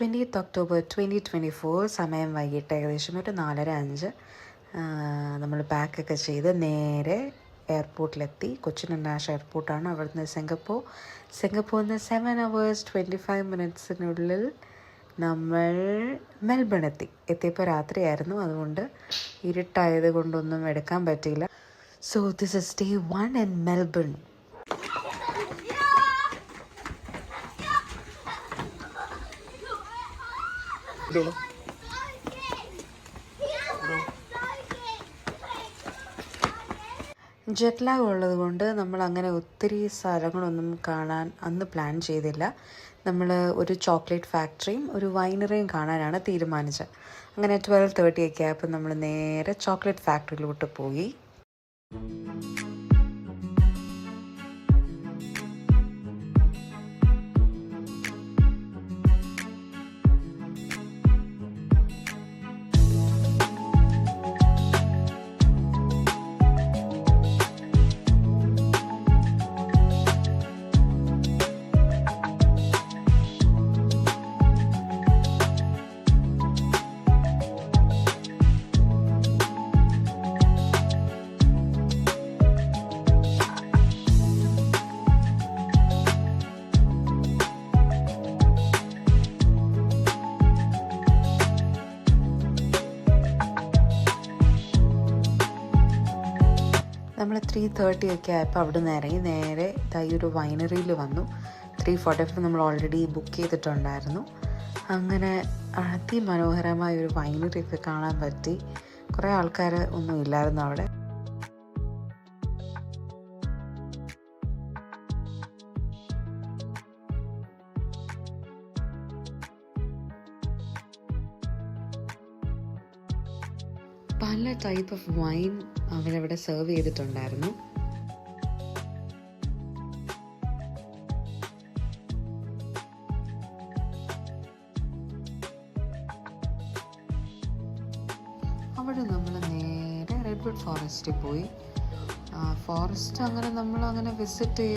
20th October 2024 സമയം വൈകിട്ട് ഏകദേശം ഒരു 4:30-5. നമ്മൾ പാക്കൊക്കെ ചെയ്ത് നേരെ എയർപോർട്ടിലെത്തി. കൊച്ചിൻ ഇൻ്റർനാഷണൽ എയർപോർട്ടാണ്. അവിടുന്ന് സിംഗപ്പൂരിൽ നിന്ന് 7 hours 25 minutes നമ്മൾ മെൽബൺ എത്തിയപ്പോൾ രാത്രിയായിരുന്നു. അതുകൊണ്ട് ഇരുട്ടായത് കൊണ്ടൊന്നും എടുക്കാൻ പറ്റിയില്ല. So this is day 1 in Melbourne. Jet lag ഉള്ളത് കൊണ്ട് നമ്മൾ അങ്ങനെ ഒത്തിരി സ്ഥലങ്ങളൊന്നും കാണാൻ അന്ന് പ്ലാൻ ചെയ്തില്ല. നമ്മൾ ഒരു ചോക്ലേറ്റ് ഫാക്ടറിയും ഒരു വൈനറിയും കാണാനാണ് തീരുമാനിച്ചത്. അങ്ങനെ 12:30 ഒക്കെ ആയപ്പോൾ നമ്മൾ നേരെ ചോക്ലേറ്റ് ഫാക്ടറിയിലോട്ട് പോയി. നമ്മൾ 3:30 ഒക്കെ ആയപ്പോൾ അവിടെ നിന്ന് ഇറങ്ങി നേരെ ഈ ഒരു വൈനറിയിൽ വന്നു. 3:45 നമ്മൾ ഓൾറെഡി ബുക്ക് ചെയ്തിട്ടുണ്ടായിരുന്നു. അങ്ങനെ അതിമനോഹരമായ ഒരു വൈനറിയൊക്കെ കാണാൻ പറ്റി. കുറേ ആൾക്കാർ ഒന്നും ഇല്ലായിരുന്നു അവിടെ. പല ടൈപ്പ് ഓഫ് വൈൻ അവരവിടെ സെർവ് ചെയ്തിട്ടുണ്ടായിരുന്നു. അവിടെ നമ്മൾ നേരെ റെഡ്വുഡ് ഫോറസ്റ്റിൽ പോയി. ഫോറസ്റ്റ് അങ്ങനെ വിസിറ്റ്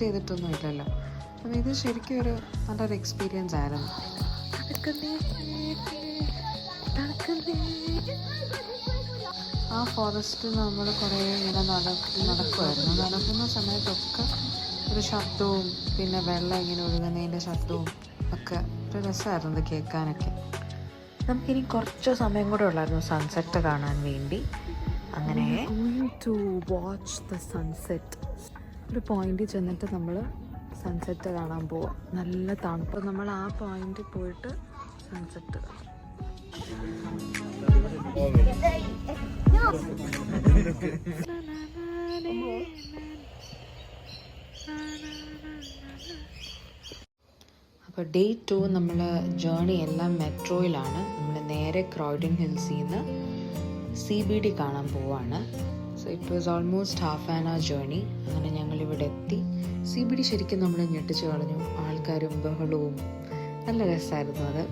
ചെയ്തിട്ടൊന്നും ഇല്ലല്ലോ. അപ്പം ഇത് ശരിക്കും ഒരു നല്ലൊരു എക്സ്പീരിയൻസ് ആയിരുന്നു. ആ ഫോറസ്റ്റ് നമ്മൾ കുറേ ഇങ്ങനെ നടക്കുമായിരുന്നു. നടക്കുന്ന സമയത്തൊക്കെ ഒരു ശബ്ദവും പിന്നെ വെള്ളം ഇങ്ങനെ ഒഴുകുന്നതിൻ്റെ ശബ്ദവും ഒക്കെ ഒരു രസമായിരുന്നു കേൾക്കാനൊക്കെ. നമുക്കിനി കുറച്ച് സമയം കൂടെ ഉള്ളായിരുന്നു സൺസെറ്റ് കാണാൻ വേണ്ടി. അങ്ങനെ ടു വാച്ച് ദ സൺസെറ്റ് ഒരു പോയിന്റിൽ ചെന്നിട്ട് നമ്മൾ സൺസെറ്റ് കാണാൻ പോവാം. നല്ല തണുപ്പ്. നമ്മൾ ആ പോയിന്റിൽ പോയിട്ട് സൺസെറ്റ് കാണാം. അപ്പോൾ Day 2 നമ്മൾ ജേർണി എല്ലാം മെട്രോയിലാണ്. നമ്മൾ നേരെ ക്രോയ്ഡൻ ഹിൽസിൽ നിന്ന് CBD കാണാൻ പോവാണ്. So it was almost half an our journey. അങ്ങനെ ഞങ്ങളിവിടെ എത്തി. CBD ശരിക്കും നമ്മൾ ഞെട്ടിച്ച് കളഞ്ഞു. ആൾക്കാരും ബഹളവും നല്ല രസമായിരുന്നു അത്.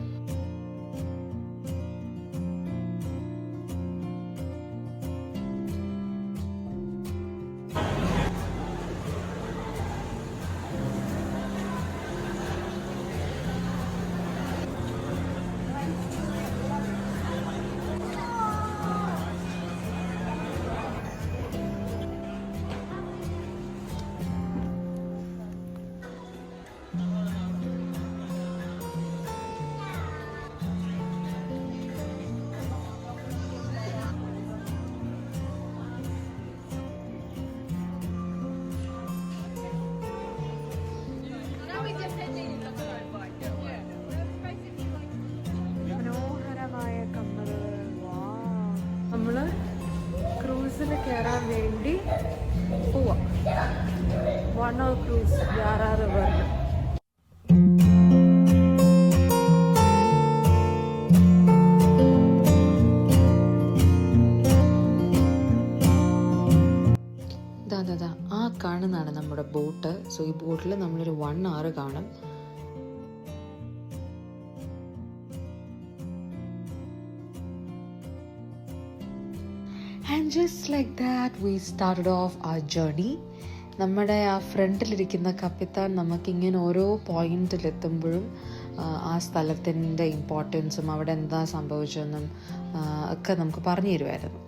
നമ്മൾ ക്രൂസിൽ കയറാൻ വേണ്ടി പോവാം. 1 hour ക്രൂസ് യാറാ റിവറിൽ. ആ കാണുന്നതാണ് നമ്മുടെ ബോട്ട്. സോ ഈ ബോട്ടിൽ നമ്മളൊരു 1 hour കാണും. And just like that we started off our journey. നമ്മുടെ ആ ഫ്രണ്ടിലിരിക്കുന്ന കപ്പിത്താൻ നമുക്കിങ്ങനെ ഓരോ പോയിന്റിലെത്തുമ്പോഴും ആ സ്ഥലത്തിൻ്റെ ഇമ്പോർട്ടൻസും അവിടെ എന്താ സംഭവിച്ചതെന്നും ഒക്കെ നമുക്ക് പറഞ്ഞു തരുമായിരുന്നു.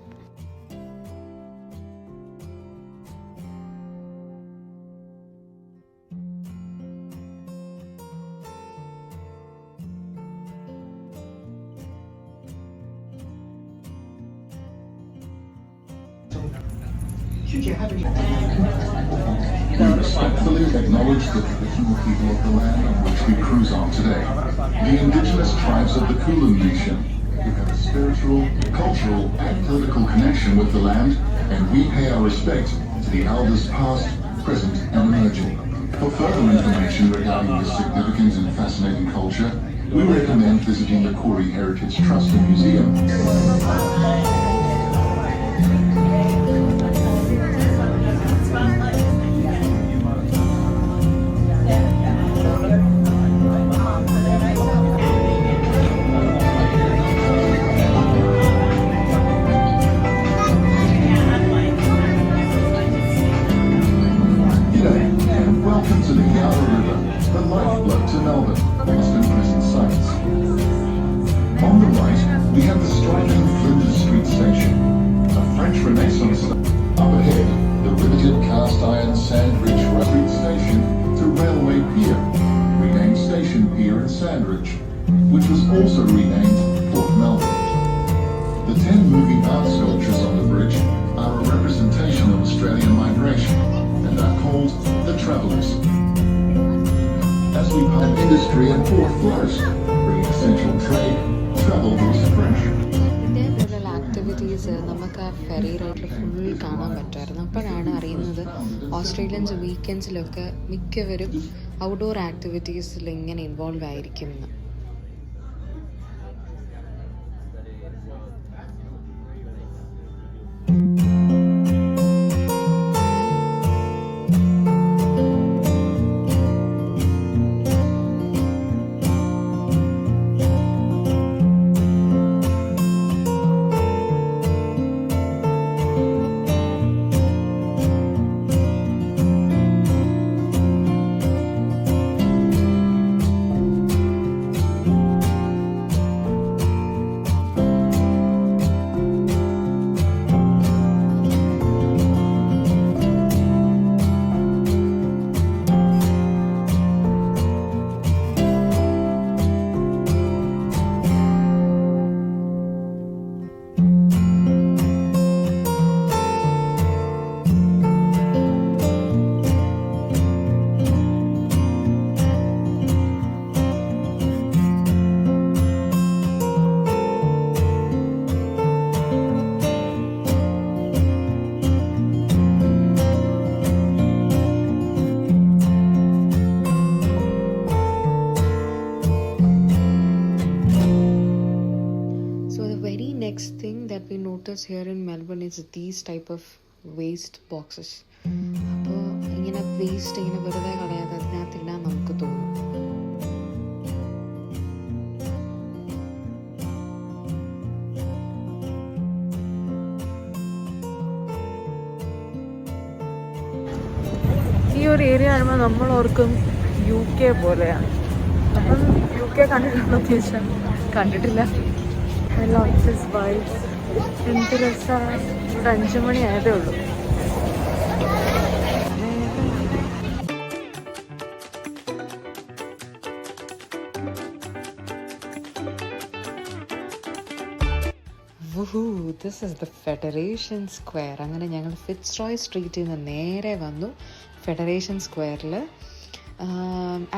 We respectfully acknowledge the traditional people of the land on which we cruise on today, the indigenous tribes of the Kulin Nation, who have a spiritual, cultural and political connection with the land, and we pay our respect to the elders past, present and emerging. For further information regarding this significant and fascinating culture, we recommend visiting the Koori Heritage Trust and Museum. Which was also renamed Port Melbourne. The 10 moving art sculptures on the bridge are a representation of Australian migration and are called the Travellers. As we pass industry and port flows, bringing essential trade, travel was fresh. ഇതേപോലുള്ള activities നമുക്ക് ആ ferry റൈഡിൽ full കാണാൻ പറ്റുമായിരുന്നു. അപ്പോഴാണ് അറിയുന്നത് Australians വീക്കെൻഡ്സിലൊക്കെ മിക്കവരും outdoor ആക്ടിവിറ്റീസിൽ ഇങ്ങനെ involve ആയിരിക്കും എന്ന്. Here in Melbourne is these type of waste boxes. അപ്പോൾ ഇങ്ങനെ വേസ്റ്റ് ഇങ്ങനെ വെറുതെ കളയാതെ അതിനകത്തില്ല നമുക്ക് തോന്നും. ഈ ഒരു ഏരിയ കാണുമ്പോൾ നമ്മൾ ഓർക്കും UK പോലെയാണ്. അപ്പം UK കണ്ടിട്ടുണ്ടോ ചോദിച്ചാൽ കണ്ടിട്ടില്ല. Lots vibes. എന്ത് രസമാണ്. ഇവിടെ 5 മണി ആയതേ ഉള്ളൂ. This is the federation square. അങ്ങനെ ഞങ്ങൾ ഫിറ്റ്സ്റോയ് സ്ട്രീറ്റിൽ നിന്ന് നേരെ വന്നു ഫെഡറേഷൻ സ്ക്വയറിൽ.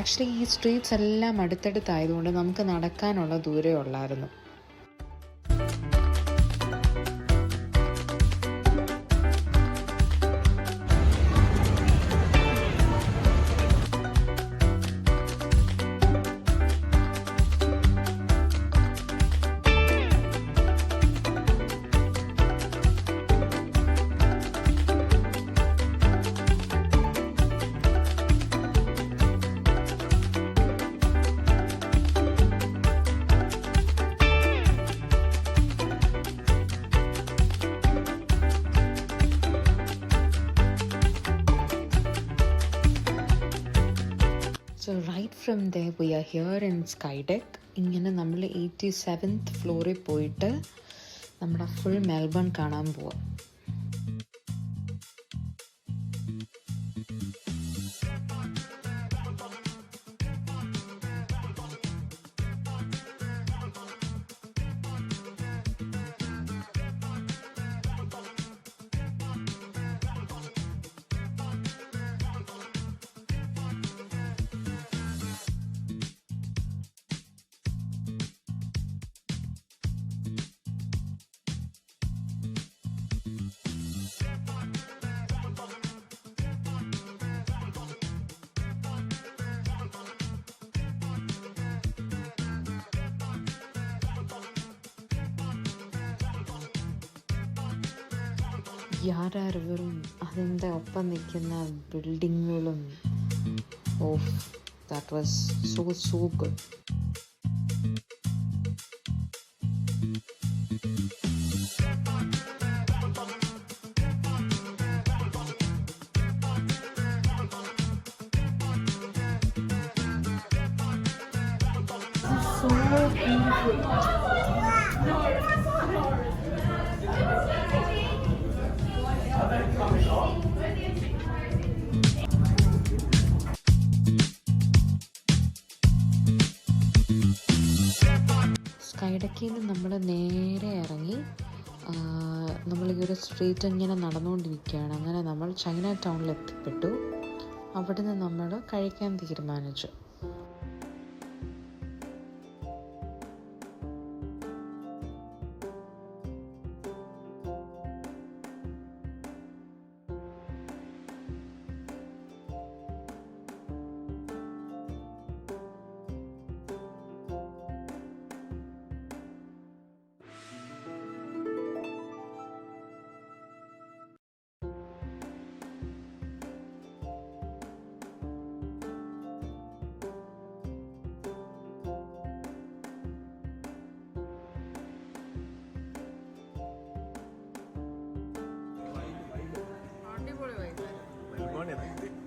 ആക്ച്വലി ഈ സ്ട്രീറ്റ്സ് എല്ലാം അടുത്തടുത്തായതുകൊണ്ട് നമുക്ക് നടക്കാനുള്ള ദൂരേ ഉള്ളായിരുന്നു. From there we are here in Skydeck. ഇങ്ങനെ നമ്മൾ 87th ഫ്ലോറിൽ പോയിട്ട് നമ്മുടെ ഫുൾ മെൽബൺ കാണാൻ പോവാം. യാര റിവറും അതിൻ്റെ ഒപ്പം നിൽക്കുന്ന ബിൽഡിങ്ങുകളും, of that was so good. So beautiful. സ്കൈഡക്കിൽ നിന്ന് നമ്മൾ നേരെ ഇറങ്ങി നമ്മൾ ഈ ഒരു സ്ട്രീറ്റ് ഇങ്ങനെ നടന്നുകൊണ്ടിരിക്കുകയാണ്. അങ്ങനെ നമ്മൾ ചൈന ടൗണിൽ എത്തിപ്പെട്ടു. അവിടെ നിന്ന് നമ്മൾ കഴിക്കാൻ തീരുമാനിച്ചു.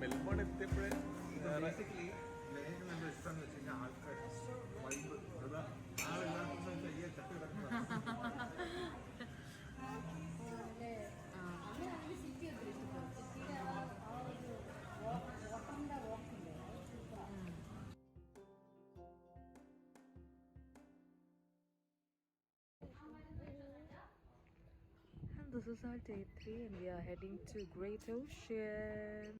മെൽബോൺ എത്തിയപ്പോഴേ basically This is our day 3 and we are heading to Great Ocean.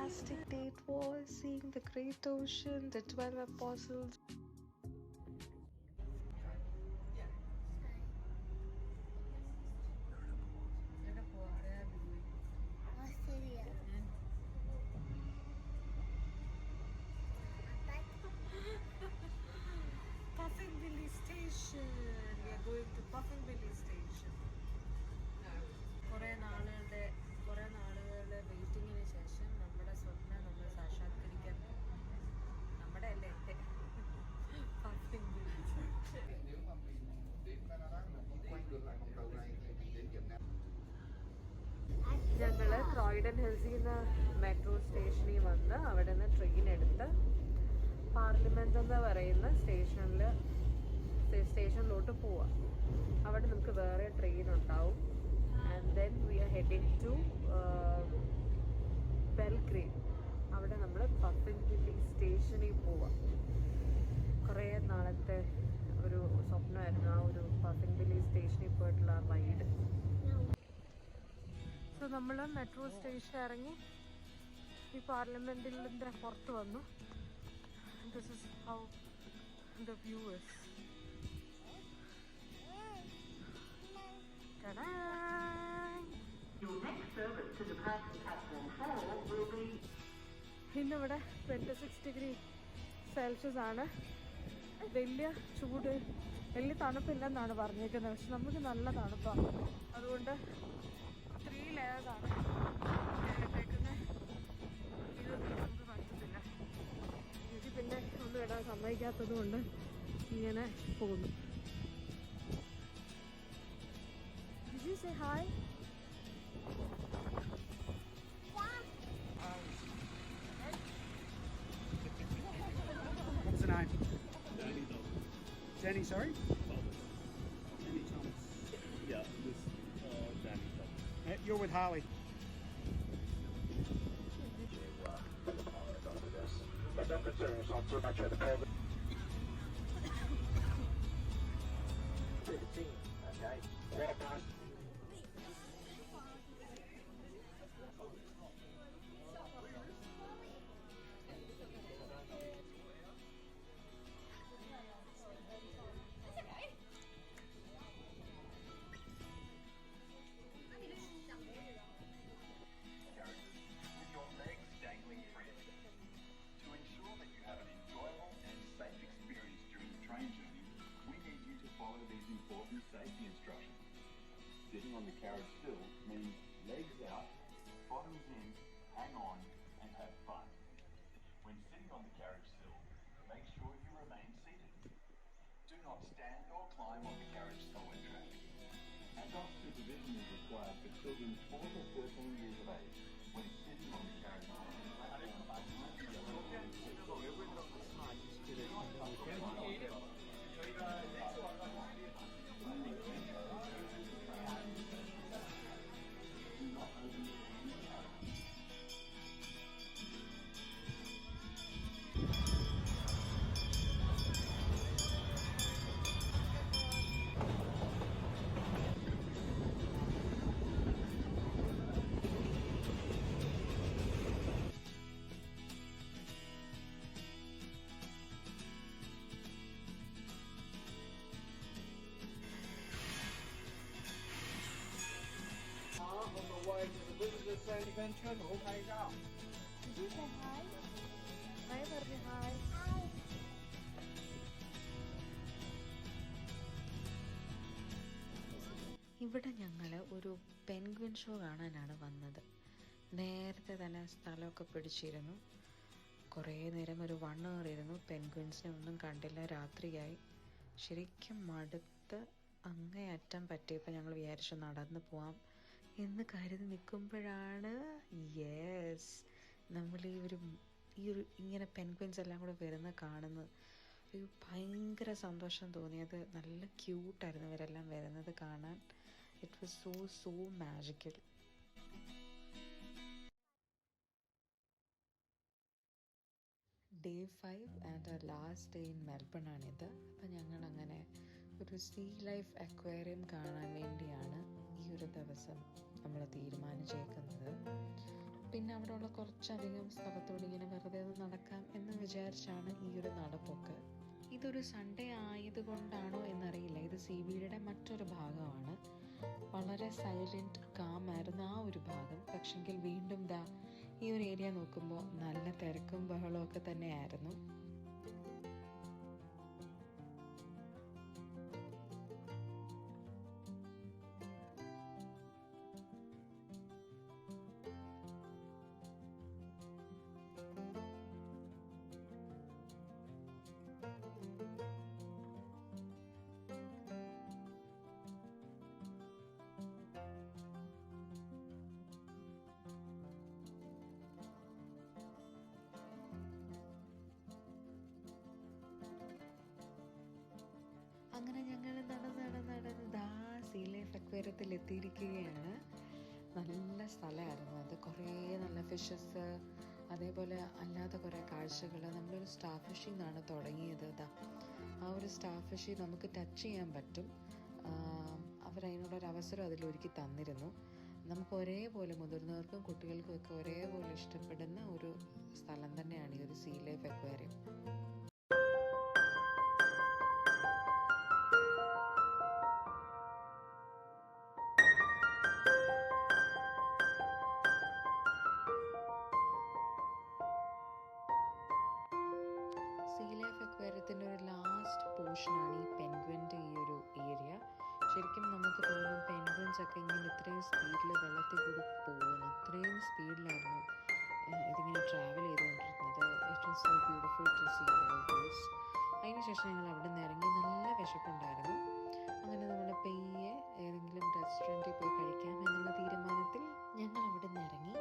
fantastic day it was, seeing the great ocean, the 12 apostles. Puffin Billy Station. We are going to Puffin Billy Station. കുറേ നാളുകളുടെ വെയിറ്റിങ്ങിന് ശേഷം നമ്മുടെ സ്വപ്നം നമ്മൾ സാക്ഷാത്കരിക്കാൻ നമ്മുടെ അല്ലേ Puffin Billy. ഞങ്ങൾ Croydon ഹിൽസിൽ നിന്ന് മെട്രോ സ്റ്റേഷനിൽ വന്ന് അവിടെ നിന്ന് ട്രെയിൻ എടുത്ത് പാർലമെന്റ് എന്ന് പറയുന്ന സ്റ്റേഷനിലോട്ട് പോവാം. അവിടെ നമുക്ക് വേറെ ട്രെയിൻ ഉണ്ടാവും. And then we are heading to Belgrade. അവിടെ നമ്മൾ പഫിൻ ബില്ലി സ്റ്റേഷനിൽ പോവാം. കുറേ നാളത്തെ ഒരു സ്വപ്നമായിരുന്നു ആ ഒരു പഫിൻ ബില്ലി സ്റ്റേഷനിൽ പോയിട്ടുള്ള ആ റൈഡ്. സോ നമ്മൾ മെട്രോ സ്റ്റേഷൻ ഇറങ്ങി ഈ പാർലമെന്റിൻ്റെ പുറത്ത് വന്നു. This is how the view is. Ta-da! Your next service to departing platform 4 will be. ഇന്നിവിടെ 26 ഡിഗ്രി സെൽഷ്യസ് ആണ്. വലിയ ചൂട്, വലിയ തണുപ്പില്ലെന്നാണ് പറഞ്ഞേക്കുന്നത്. പക്ഷെ നമുക്ക് നല്ല തണുപ്പാണ്. അതുകൊണ്ട് 3 ലെയേഴ്സാണ് ഇട്ടേക്കുന്നത്. ഇത് നമുക്ക് പറ്റത്തില്ല. ഇത് പിന്നെ ഒന്നും ഇടാൻ സമ്മതിക്കാത്തത് കൊണ്ട് ഇങ്ങനെ പോകുന്നു. Did you say hi? What's the name? Danny Thomas. Danny, sorry? Thomas. Danny Thomas. Yeah, this Danny Thomas. You're with Harley. With your legs dangling freely. To ensure that you have an enjoyable and safe experience during the train journey, we need you to follow these important safety instructions. Sitting on the carriage still means legs out, bottoms in, hang on and have fun. When sitting on the carriage still, make sure you remain seated. Do not stand or climb on the carriage stowaway track. Adult supervision is required for children 4 to 13 years of age when sitting on the carriage. On the way to the Visitors Sandy Venture, we'll take out. Did you say hi? Hi, Barbie, hi. ഇവിടെ ഞങ്ങൾ ഒരു penguin show കാണാനാണ് വന്നത്. നേരത്തെ തന്നെ സ്ഥലമൊക്കെ പിടിച്ചിരുന്നു. കുറേ നേരം ഒരു 1 hour ഇരുന്നു. പെൻഗ്വിൻസിനെ ഒന്നും കണ്ടില്ല. രാത്രിയായി. ശരിക്കും മടുത്ത് അങ്ങേയറ്റം പറ്റിയപ്പോൾ ഞങ്ങൾ വിചാരിച്ചു നടന്ന് പോവാം എന്ന് കരുതി നിൽക്കുമ്പോഴാണ് നമ്മൾ ഈ ഒരു ഇങ്ങനെ പെൻഗ്വിൻസ് എല്ലാം കൂടെ വരുന്ന കാണുന്നത്. ഒരു ഭയങ്കര സന്തോഷം തോന്നിയത്. നല്ല ക്യൂട്ടായിരുന്നു ഇവരെല്ലാം വരുന്നത് കാണാൻ. It was so magical. Day 5 and our last day in Melbourne ആണിത്. അപ്പം ഞങ്ങളങ്ങനെ ഒരു സീ ലൈഫ് അക്വേറിയം കാണാൻ വേണ്ടിയാണ് ഈ ഒരു ദിവസം നമ്മൾ തീരുമാനിച്ചേക്കുന്നത്. പിന്നെ അവിടെയുള്ള കുറച്ചധികം സ്ഥലത്തോട് ഇങ്ങനെ വെറുതെ ഒന്ന് നടക്കാം എന്ന് വിചാരിച്ചാണ് ഈ ഒരു നടപ്പൊക്കെ. ഇതൊരു സൺഡേ ആയതുകൊണ്ടാണോ എന്നറിയില്ല, ഇത് CBDയുടെ മറ്റൊരു ഭാഗമാണ്. വളരെ സൈലൻറ്റ് കാമായിരുന്നു ആ ഒരു ഭാഗം. പക്ഷെങ്കിൽ വീണ്ടും ഈ ഒരു ഏരിയ നോക്കുമ്പോൾ നല്ല തിരക്കും ബഹളവും ഒക്കെ തന്നെയായിരുന്നു. അങ്ങനെ ഞങ്ങൾ നടന്ന് സീ ലൈഫ് അക്വേറിയത്തിൽ എത്തിയിരിക്കുകയാണ്. നല്ല സ്ഥലമായിരുന്നു അത്. കുറേ നല്ല ഫിഷസ്, അതേപോലെ അല്ലാതെ കുറേ കാഴ്ചകൾ. നമ്മളൊരു സ്റ്റാർ ഫിഷിൽ നിന്നാണ് തുടങ്ങിയത്. ആ ഒരു സ്റ്റാർ ഫിഷ് നമുക്ക് ടച്ച് ചെയ്യാൻ പറ്റും. അവരതിനുള്ളൊരു അവസരം അതിലൊരുക്കി തന്നിരുന്നു. നമുക്ക് ഒരേപോലെ, മുതിർന്നവർക്കും കുട്ടികൾക്കും ഒക്കെ ഒരേപോലെ ഇഷ്ടപ്പെടുന്ന ഒരു സ്ഥലം തന്നെയാണ് ഈ ഒരു sea life aquarium. Sea life അക്വേറിയത്തിൻ്റെ ഒരു ലാസ്റ്റ് പോർഷനാണ് ഈ പെൻഗ്വിൻ്റെ ഈ ഒരു ഏരിയ. ശരിക്കും നമുക്ക് തോന്നും പെൻഗ്വിൻസ് ഒക്കെ ഇങ്ങനെ ഇത്രയും സ്പീഡിൽ വെള്ളത്തിൽ കൂടി പോകുന്നു. അത്രയും സ്പീഡിലായിരുന്നു ഇതിങ്ങനെ ട്രാവൽ ചെയ്തുകൊണ്ടിരുന്നത്. It was so beautiful to see all these. അതിനുശേഷം ഞങ്ങൾ അവിടെ നിന്ന് ഇറങ്ങി. നല്ല വിശപ്പുണ്ടായിരുന്നു. അങ്ങനെ നമ്മൾ പെയ്യെ ഏതെങ്കിലും റെസ്റ്റോറൻറ്റിൽ പോയി കഴിക്കാം എന്നുള്ള തീരുമാനത്തിൽ ഞങ്ങൾ അവിടെ നിന്ന് ഇറങ്ങി.